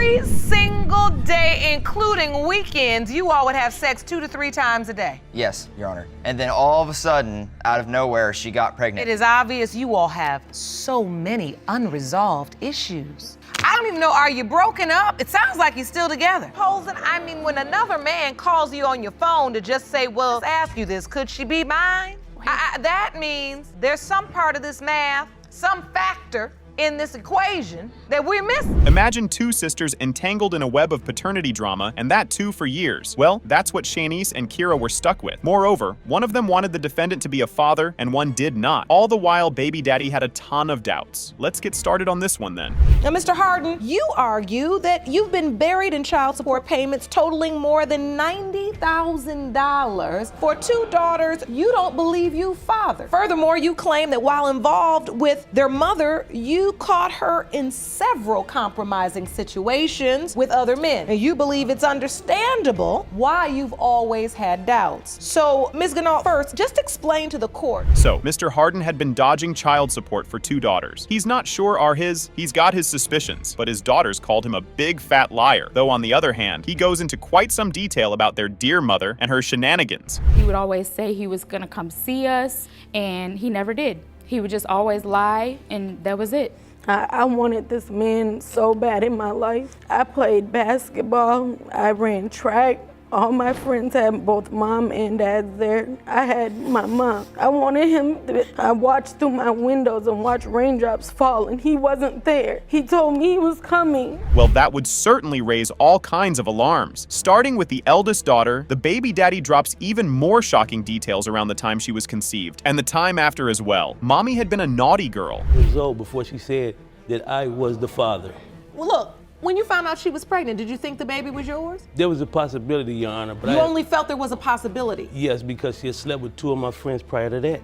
Every single day, including weekends, you all would have sex 2 to 3 times a day. Yes, Your Honor. And then all of a sudden, out of nowhere, she got pregnant. It is obvious you all have so many unresolved issues. I don't even know, are you broken up? It sounds like you're still together. Posen, I mean, when another man calls you on your phone to just say, well, let's ask you this, could she be mine? That means there's some part of this math, some factor in this equation that we're missing. Imagine two sisters entangled in a web of paternity drama, and that too for years. Well, that's what Shanice and Kira were stuck with. Moreover, one of them wanted the defendant to be a father, and one did not. All the while, baby daddy had a ton of doubts. Let's get started on this one then. Now, Mr. Harden, you argue that you've been buried in child support payments totaling more than $90,000 for 2 daughters you don't believe you fathered. Furthermore, you claim that while involved with their mother, you caught her in several compromising situations with other men. And you believe it's understandable why you've always had doubts. So, Ms. Ganal, first, just explain to the court. So, Mr. Harden had been dodging child support for 2 daughters. He's not sure are his, he's got his suspicions, but his daughters called him a big fat liar. Though on the other hand, he goes into quite some detail about their dear mother and her shenanigans. He would always say he was gonna come see us, and he never did. He would just always lie, and that was it. I wanted this man so bad in my life. I played basketball, I ran track. All my friends had both mom and dad there. I had my mom. I wanted him I watched through my windows and watched raindrops fall, and he wasn't there. He told me he was coming. Well, that would certainly raise all kinds of alarms. Starting with the eldest daughter, the baby daddy drops even more shocking details around the time she was conceived, and the time after as well. Mommy had been a naughty girl. Years old before she said that I was the father. Well, look, when you found out she was pregnant, did you think the baby was yours? There was a possibility, Your Honor, but you only felt there was a possibility? Yes, because she had slept with 2 of my friends prior to that.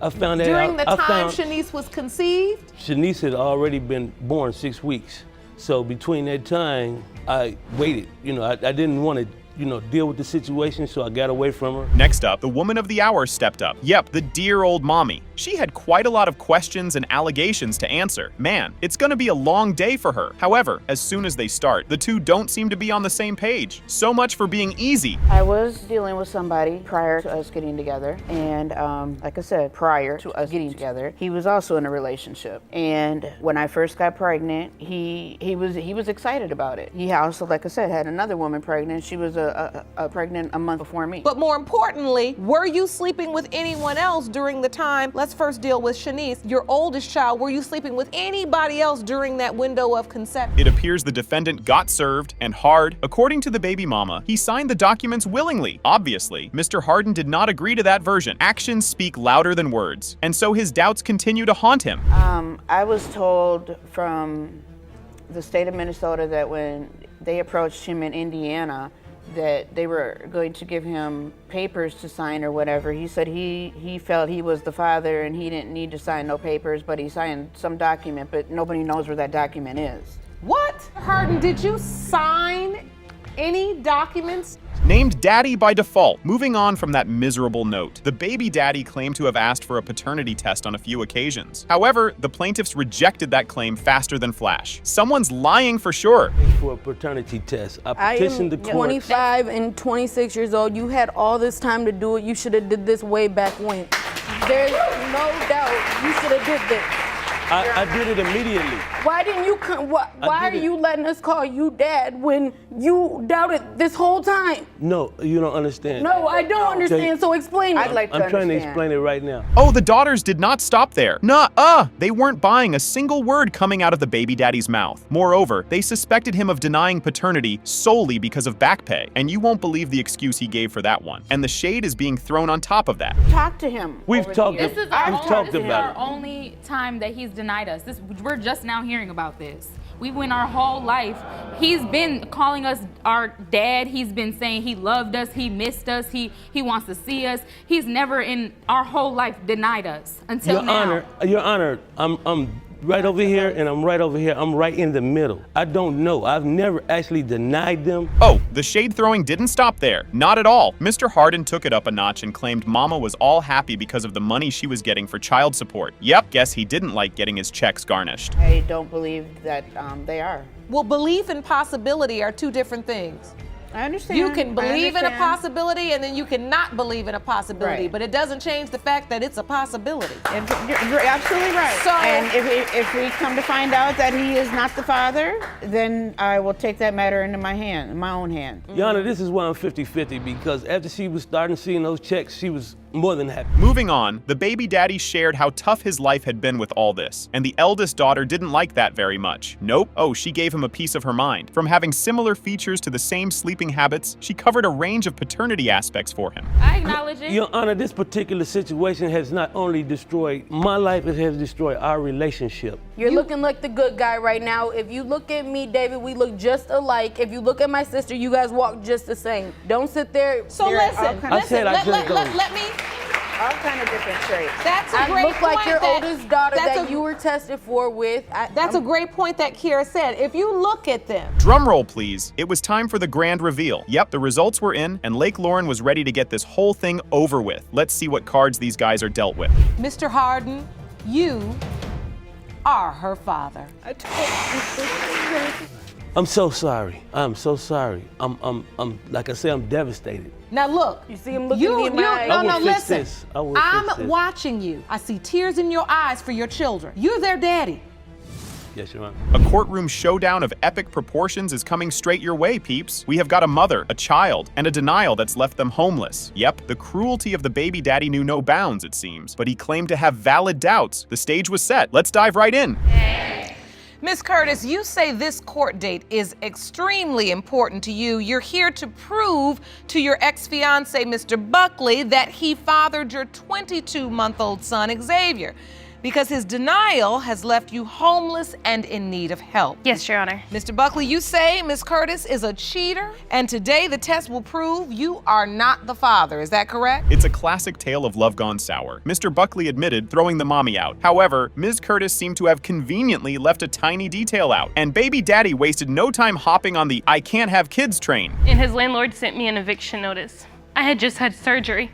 I found that during the time Shanice was conceived? Shanice had already been born 6 weeks. So between that time, I waited. I didn't want to deal with the situation, so I got away from her. Next up, the woman of the hour stepped up. Yep, the dear old mommy. She had quite a lot of questions and allegations to answer. Man, it's gonna be a long day for her. However, as soon as they start, the two don't seem to be on the same page. So much for being easy. I was dealing with somebody prior to us getting together, and like I said, prior to us getting together, he was also in a relationship. And when I first got pregnant, he was excited about it. He also, like I said, had another woman pregnant. She was pregnant a month before me. But more importantly, were you sleeping with anyone else during the time? Let's first deal with Shanice, your oldest child. Were you sleeping with anybody else during that window of conception? It appears the defendant got served, and hard. According to the baby mama, he signed the documents willingly. Obviously, Mr. Harden did not agree to that version. Actions speak louder than words, and so his doubts continue to haunt him. I was told from the state of Minnesota that when they approached him in Indiana, that they were going to give him papers to sign or whatever. He said he felt he was the father and he didn't need to sign no papers, but he signed some document, but nobody knows where that document is. What? Harden, did you sign any documents? Named Daddy by default. Moving on from that miserable note, the baby daddy claimed to have asked for a paternity test on a few occasions. However, the plaintiffs rejected that claim faster than flash. Someone's lying for sure. For a paternity test, I petitioned the court. 25 and 26 years old. You had all this time to do it. You should have did this way back when. There's no doubt you should have did this. I did it immediately. Why didn't you come? Why are you letting us call you dad when you doubted this whole time? No, you don't understand. No, I don't understand, so explain it. I'd like to I'm trying to understand. explain it right now. Oh, the daughters did not stop there. Nuh-uh! They weren't buying a single word coming out of the baby daddy's mouth. Moreover, they suspected him of denying paternity solely because of back pay. And you won't believe the excuse he gave for that one. And the shade is being thrown on top of that. Talk to him. We've talked This is about our it. only time that he's denied us. We're just now hearing about this. We went our whole life. He's been calling us our dad. He's been saying he loved us, he missed us, he wants to see us. He's never in our whole life denied us until now. Your Honor, I'm right over here and I'm right over here. I'm right in the middle. I don't know. I've never actually denied them. Oh, the shade throwing didn't stop there. Not at all. Mr. Harden took it up a notch and claimed Mama was all happy because of the money she was getting for child support. Yep, guess he didn't like getting his checks garnished. I don't believe that they are. Well, belief and possibility are two different things. I understand. You can I believe in a understand. possibility and then you cannot believe in a possibility, Right. but it doesn't change the fact that it's a possibility. You're absolutely right. So- and if we come to find out that he is not the father, then I will take that matter into my own hand. Your Honor, this is why I'm 50-50, because after she was starting seeing those checks, she was more than happy. Moving on, the baby daddy shared how tough his life had been with all this, and the eldest daughter didn't like that very much. Nope. Oh, she gave him a piece of her mind. From having similar features to the same sleeping habits, she covered a range of paternity aspects for him. I acknowledge it. Your Honor, this particular situation has not only destroyed my life, it has destroyed our relationship. You're looking like the good guy right now. If you look at me, David, we look just alike. If you look at my sister, you guys walk just the same. Don't sit there. So there- listen, I said I just don't. let me. All kind of different traits. That's a I great look like point your that- oldest daughter that's that a- you were tested for with. That's a great point that Kira said. If you look at them, Drum roll, please. It was time for the grand reveal. Yep, the results were in, and Lake Lauren was ready to get this whole thing over with. Let's see what cards these guys are dealt with. Mr. Harden, you are her father. I'm so sorry. I'm so sorry. I'm like I said, I'm devastated. Now look, You see him looking me in my eyes? I will no, fix listen. this. I will fix I'm this. watching you. I see tears in your eyes for your children. You're their daddy. Yes, Your Honor. A courtroom showdown of epic proportions is coming straight your way, peeps. We have got a mother, a child, and a denial that's left them homeless. Yep, the cruelty of the baby daddy knew no bounds, it seems, but he claimed to have valid doubts. The stage was set. Let's dive right in. Miss Curtis, you say this court date is extremely important to you. You're here to prove to your ex-fiance, Mr. Buckley, that he fathered your 22-month-old son, Xavier, because his denial has left you homeless and in need of help. Yes, Your Honor. Mr. Buckley, you say Miss Curtis is a cheater, and today the test will prove you are not the father. Is that correct? It's a classic tale of love gone sour. Mr. Buckley admitted throwing the mommy out. However, Ms. Curtis seemed to have conveniently left a tiny detail out, and baby daddy wasted no time hopping on the I can't have kids train. And his landlord sent me an eviction notice. I had just had surgery.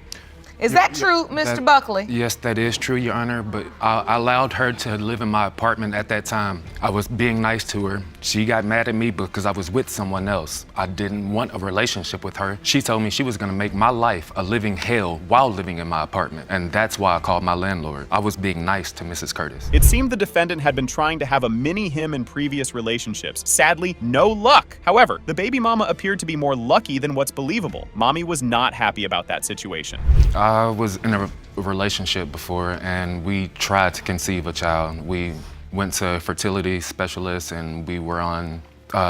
Is that true, Mr. Buckley? Yes, that is true, Your Honor, but I allowed her to live in my apartment at that time. I was being nice to her. She got mad at me because I was with someone else. I didn't want a relationship with her. She told me she was gonna make my life a living hell while living in my apartment, and that's why I called my landlord. I was being nice to Mrs. Curtis. It seemed the defendant had been trying to have a mini him in previous relationships. Sadly, no luck. However, the baby mama appeared to be more lucky than what's believable. Mommy was not happy about that situation. I was in a relationship before, and we tried to conceive a child. We went to fertility specialists, and we were on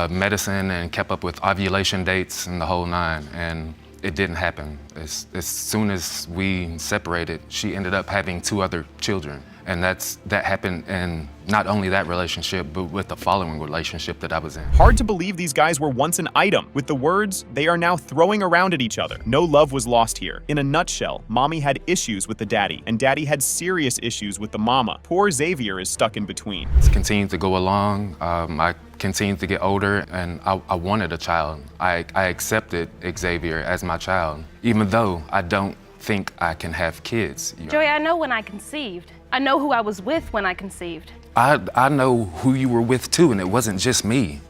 medicine and kept up with ovulation dates and the whole nine, and it didn't happen. As soon as we separated, she ended up having 2 other children. And that happened in not only that relationship, but with the following relationship that I was in. Hard to believe these guys were once an item. With the words, they are now throwing around at each other. No love was lost here. In a nutshell, mommy had issues with the daddy, and daddy had serious issues with the mama. Poor Xavier is stuck in between. It's continued to go along. I continued to get older, and I wanted a child. I accepted Xavier as my child, even though I don't think I can have kids. Joey, I know when I conceived. I know who I was with when I conceived. I know who you were with too, and it wasn't just me.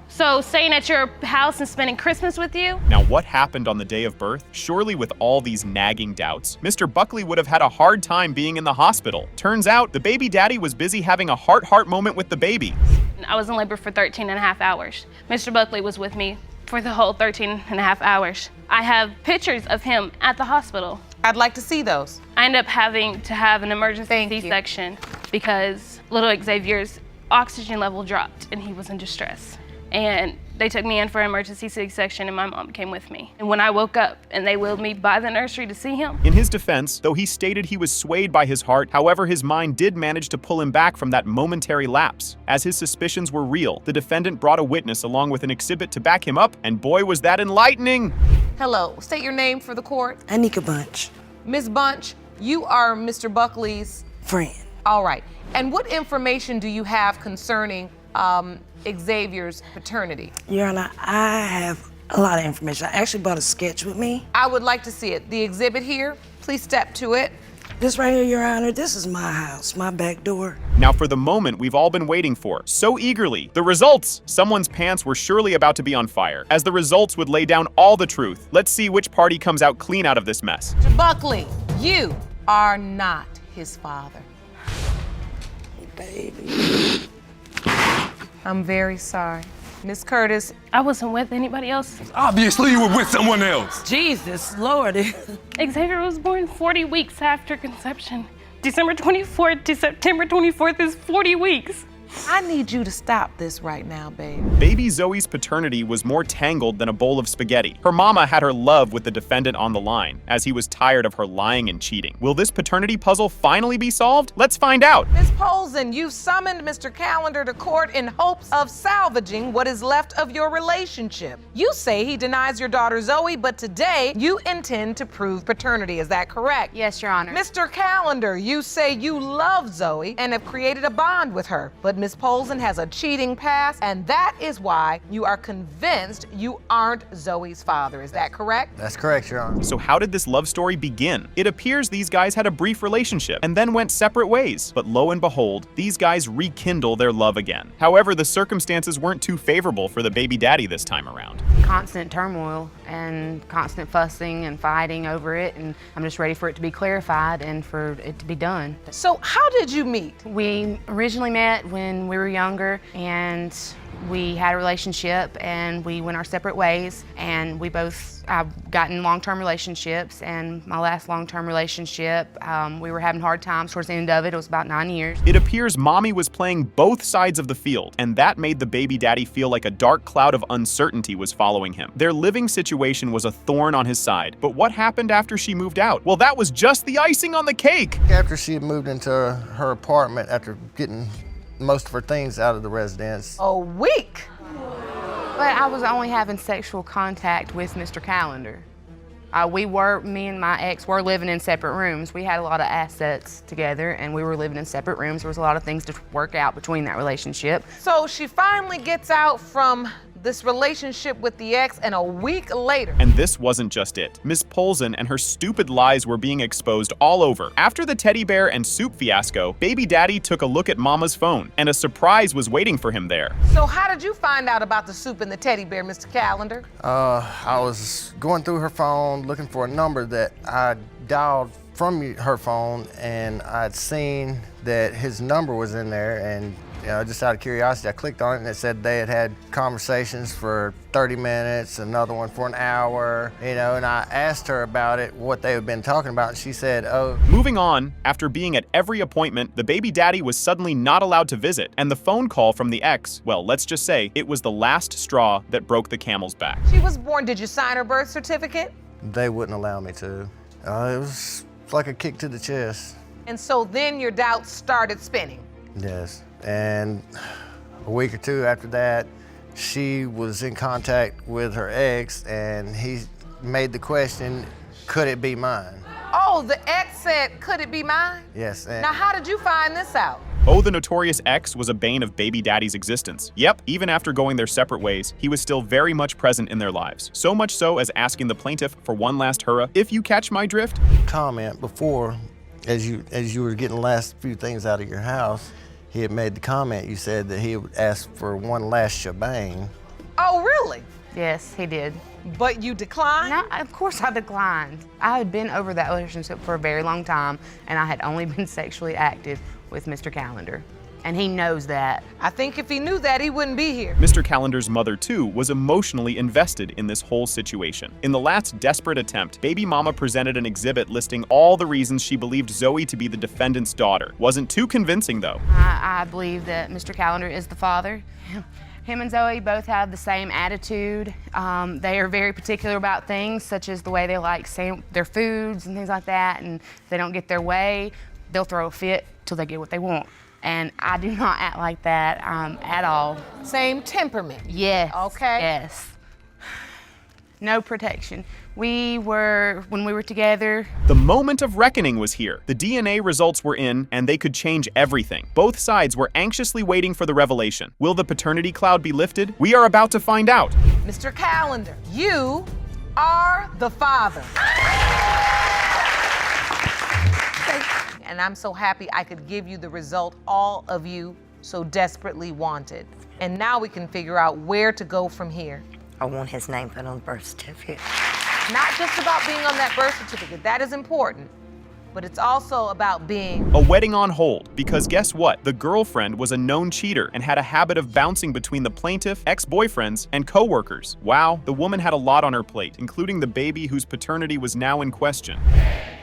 So staying at your house and spending Christmas with you? Now, what happened on the day of birth? Surely with all these nagging doubts, Mr. Buckley would have had a hard time being in the hospital. Turns out, the baby daddy was busy having a heart-heart moment with the baby. I was in labor for 13 and a half hours. Mr. Buckley was with me for the whole 13 and a half hours. I have pictures of him at the hospital. I'd like to see those. I ended up having to have an emergency C-section because little Xavier's oxygen level dropped and he was in distress. And they took me in for an emergency C-section and my mom came with me. And when I woke up and they wheeled me by the nursery to see him. In his defense, though he stated he was swayed by his heart, however, his mind did manage to pull him back from that momentary lapse. As his suspicions were real, the defendant brought a witness along with an exhibit to back him up, and boy was that enlightening! Hello, state your name for the court. Anika Bunch. Ms. Bunch, you are Mr. Buckley's Friend. All right. And what information do you have concerning Xavier's paternity? Your Honor, I have a lot of information. I actually brought a sketch with me. I would like to see it. The exhibit here, please step to it. This right here, Your Honor, this is my house, my back door. Now for the moment we've all been waiting for, so eagerly. The results! Someone's pants were surely about to be on fire, as the results would lay down all the truth. Let's see which party comes out clean out of this mess. Mr. Buckley, you are not his father. Baby. I'm very sorry. Miss Curtis. I wasn't with anybody else. Obviously you were with someone else. Jesus, Lord. Xavier was born 40 weeks after conception. December 24th to September 24th is 40 weeks. I need you to stop this right now, babe. Baby Zoe's paternity was more tangled than a bowl of spaghetti. Her mama had her love with the defendant on the line, as he was tired of her lying and cheating. Will this paternity puzzle finally be solved? Let's find out. Ms. Polson, you've summoned Mr. Callender to court in hopes of salvaging what is left of your relationship. You say he denies your daughter Zoe, but today you intend to prove paternity. Is that correct? Yes, Your Honor. Mr. Callender, you say you love Zoe and have created a bond with her, but Ms. Polson has a cheating past, and that is why you are convinced you aren't Zoe's father. Is that correct? That's correct, Your Honor. So how did this love story begin? It appears these guys had a brief relationship and then went separate ways. But lo and behold, these guys rekindle their love again. However, the circumstances weren't too favorable for the baby daddy this time around. Constant turmoil and constant fussing and fighting over it, and I'm just ready for it to be clarified and for it to be done. So how did you meet? We originally met when we were younger, and we had a relationship, and we went our separate ways, and we both got in long-term relationships, and my last long-term relationship, we were having hard times towards the end of it. It was about 9 years. It appears mommy was playing both sides of the field, and that made the baby daddy feel like a dark cloud of uncertainty was following him. Their living situation was a thorn on his side. But what happened after she moved out? Well, that was just the icing on the cake. After she had moved into her apartment, after getting most of her things out of the residence. A week? But I was only having sexual contact with Mr. Callender. Me and my ex were living in separate rooms. We had a lot of assets together, and we were living in separate rooms. There was a lot of things to work out between that relationship. So she finally gets out from this relationship with the ex, and a week later. And this wasn't just it. Miss Polson and her stupid lies were being exposed all over. After the teddy bear and soup fiasco, baby daddy took a look at mama's phone, and a surprise was waiting for him there. So how did you find out about the soup and the teddy bear, Mr. Callender? I was going through her phone looking for a number that I dialed from her phone, and I'd seen that his number was in there, and just out of curiosity, I clicked on it, and it said they had had conversations for 30 minutes, another one for an hour, and I asked her about it, what they had been talking about, and she said, oh. Moving on, after being at every appointment, the baby daddy was suddenly not allowed to visit, and the phone call from the ex, well, let's just say, it was the last straw that broke the camel's back. She was born, did you sign her birth certificate? They wouldn't allow me to. It was like a kick to the chest. And so then your doubts started spinning. Yes. And a week or two after that, she was in contact with her ex, and he made the question, could it be mine? Oh, the ex said, could it be mine? Yes. Now, how did you find this out? Oh, the notorious ex was a bane of baby daddy's existence. Yep, even after going their separate ways, he was still very much present in their lives. So much so as asking the plaintiff for one last hurrah, if you catch my drift. Comment before, as you were getting the last few things out of your house, he had made the comment, you said that he would ask for one last shebang. Oh, really? Yes, he did. But you declined? No, of course I declined. I had been over that relationship for a very long time, and I had only been sexually active with Mr. Callender. And he knows that. I think if he knew that, he wouldn't be here. Mr. Callender's mother, too, was emotionally invested in this whole situation. In the last desperate attempt, baby mama presented an exhibit listing all the reasons she believed Zoe to be the defendant's daughter. Wasn't too convincing, though. I believe that Mr. Callender is the father. Him and Zoe both have the same attitude. They are very particular about things, such as the way they like their foods and things like that. And if they don't get their way, they'll throw a fit till they get what they want. And I do not act like that at all. Same temperament? Yes. Okay. Yes. No protection. When we were together. The moment of reckoning was here. The DNA results were in, and they could change everything. Both sides were anxiously waiting for the revelation. Will the paternity cloud be lifted? We are about to find out. Mr. Callender, you are the father. Thank and I'm so happy I could give you the result all of you so desperately wanted. And now we can figure out where to go from here. I want his name put on the birth certificate. Not just about being on that birth certificate, that is important, but it's also about being A wedding on hold, because guess what? The girlfriend was a known cheater and had a habit of bouncing between the plaintiff, ex-boyfriends, and co-workers. Wow, the woman had a lot on her plate, including the baby whose paternity was now in question.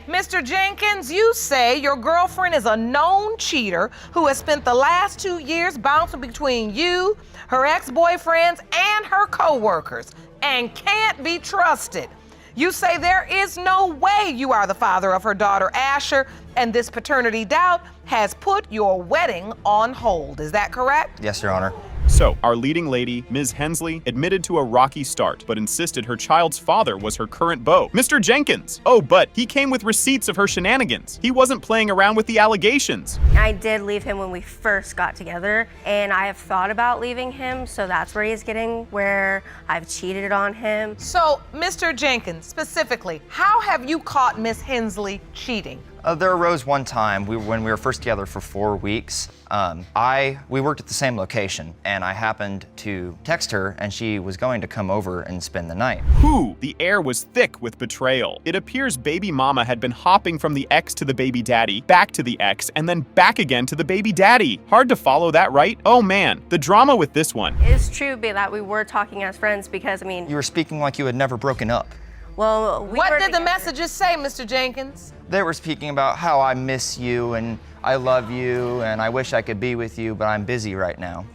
Mr. Jenkins, you say your girlfriend is a known cheater who has spent the last 2 years bouncing between you, her ex-boyfriends, and her co-workers, and can't be trusted. You say there is no way you are the father of her daughter, Asher, and this paternity doubt has put your wedding on hold. Is that correct? Yes, Your Honor. So, our leading lady, Ms. Hensley, admitted to a rocky start, but insisted her child's father was her current beau, Mr. Jenkins. Oh, but he came with receipts of her shenanigans. He wasn't playing around with the allegations. I did leave him when we first got together, and I have thought about leaving him, so that's where he's getting, where I've cheated on him. So, Mr. Jenkins, specifically, how have you caught Ms. Hensley cheating? There arose one time when we were first together for 4 weeks. We worked at the same location, and I happened to text her, and she was going to come over and spend the night. Whew, the air was thick with betrayal. It appears baby mama had been hopping from the ex to the baby daddy, back to the ex, and then back again to the baby daddy. Hard to follow that, right? Oh man, the drama with this one. It's true that we were talking as friends because, I mean... You were speaking like you had never broken up. Well, what did the messages say, Mr. Jenkins? They were speaking about how I miss you and I love you and I wish I could be with you, but I'm busy right now.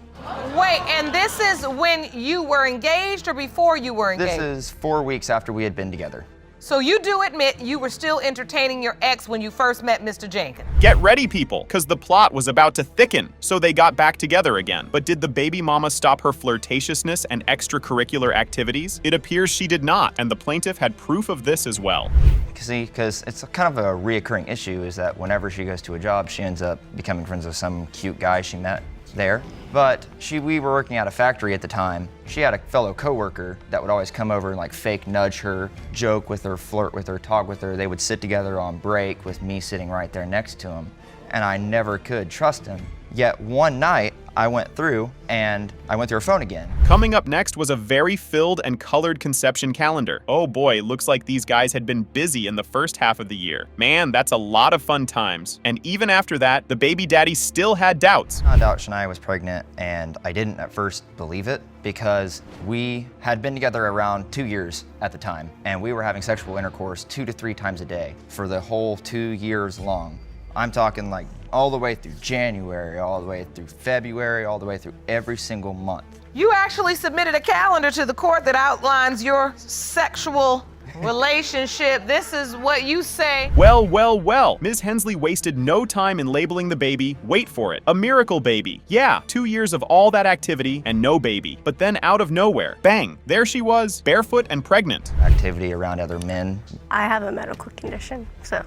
Wait, and this is when you were engaged or before you were engaged? This is 4 weeks after we had been together. So you do admit you were still entertaining your ex when you first met Mr. Jenkins? Get ready, people, because the plot was about to thicken, so they got back together again. But did the baby mama stop her flirtatiousness and extracurricular activities? It appears she did not, and the plaintiff had proof of this as well. See, because it's kind of a reoccurring issue is that whenever she goes to a job, she ends up becoming friends with some cute guy she met there. But we were working at a factory at the time. She had a fellow coworker that would always come over and like fake nudge her, joke with her, flirt with her, talk with her. They would sit together on break with me sitting right there next to him. And I never could trust him. Yet one night, I went through her phone again. Coming up next was a very filled and colored conception calendar. Oh boy, looks like these guys had been busy in the first half of the year. Man, that's a lot of fun times. And even after that, the baby daddy still had doubts. I found out Shania was pregnant, and I didn't at first believe it because we had been together around 2 years at the time, and we were having sexual intercourse 2 to 3 times a day for the whole 2 years long. I'm talking like all the way through January, all the way through February, all the way through every single month. You actually submitted a calendar to the court that outlines your sexual relationship. This is what you say. Well, well, well. Ms. Hensley wasted no time in labeling the baby, wait for it, a miracle baby. Yeah, 2 years of all that activity and no baby. But then out of nowhere, bang, there she was, barefoot and pregnant. Activity around other men. I have a medical condition, so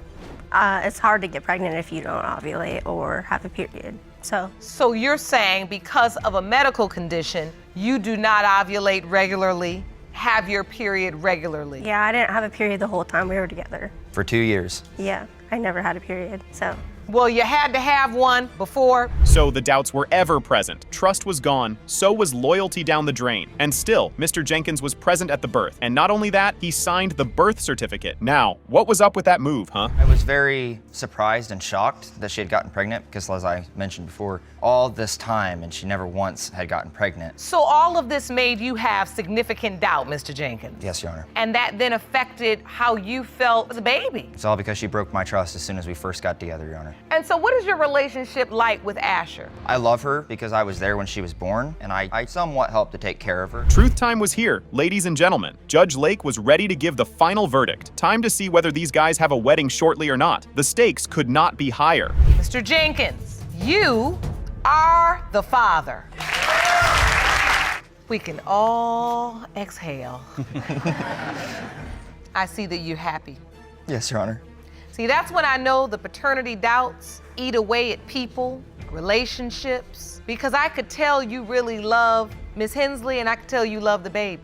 it's hard to get pregnant if you don't ovulate or have a period. So you're saying because of a medical condition, you do not ovulate regularly, have your period regularly? Yeah, I didn't have a period the whole time we were together. For 2 years. Yeah, I never had a period, so. Well, you had to have one before. So the doubts were ever present. Trust was gone, so was loyalty down the drain. And still, Mr. Jenkins was present at the birth. And not only that, he signed the birth certificate. Now, what was up with that move, huh? I was very surprised and shocked that she had gotten pregnant because, as I mentioned before, all this time and she never once had gotten pregnant. So all of this made you have significant doubt, Mr. Jenkins? Yes, Your Honor. And that then affected how you felt as a baby? It's all because she broke my trust as soon as we first got together, Your Honor. And so what is your relationship like with Asher? I love her because I was there when she was born, and I somewhat helped to take care of her. Truth time was here, ladies and gentlemen. Judge Lake was ready to give the final verdict. Time to see whether these guys have a wedding shortly or not. The stakes could not be higher. Mr. Jenkins, you are the father. We can all exhale. I see that you're happy. Yes, Your Honor. See, that's when I know the paternity doubts eat away at people, relationships, because I could tell you really love Miss Hensley and I could tell you love the baby.